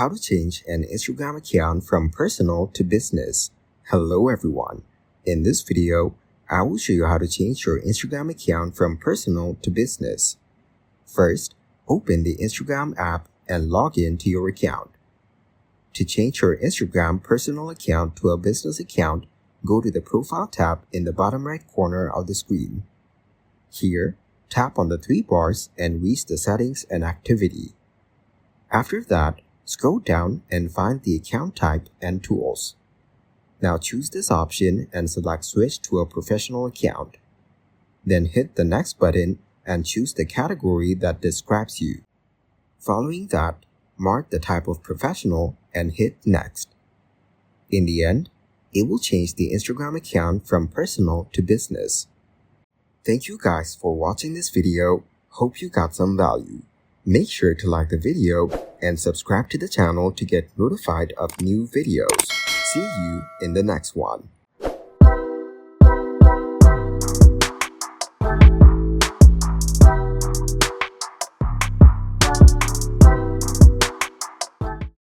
How to change an Instagram account from personal to business. Hello everyone. In this video, I will show you how to change your Instagram account from personal to business. First, open the Instagram app and log in to your account. To change your Instagram personal account to a business account, go to the Profile tab in the bottom right corner of the screen. Here, tap on the three bars and reach the Settings and Activity. After that, scroll down and find the account type and tools. Now choose this option and select Switch to a professional account. Then hit the Next button and choose the category that describes you. Following that, mark the type of professional and hit Next. In the end, it will change the Instagram account from personal to business. Thank you guys for watching this video. Hope you got some value. Make sure to like the video and subscribe to the channel to get notified of new videos. See you in the next one.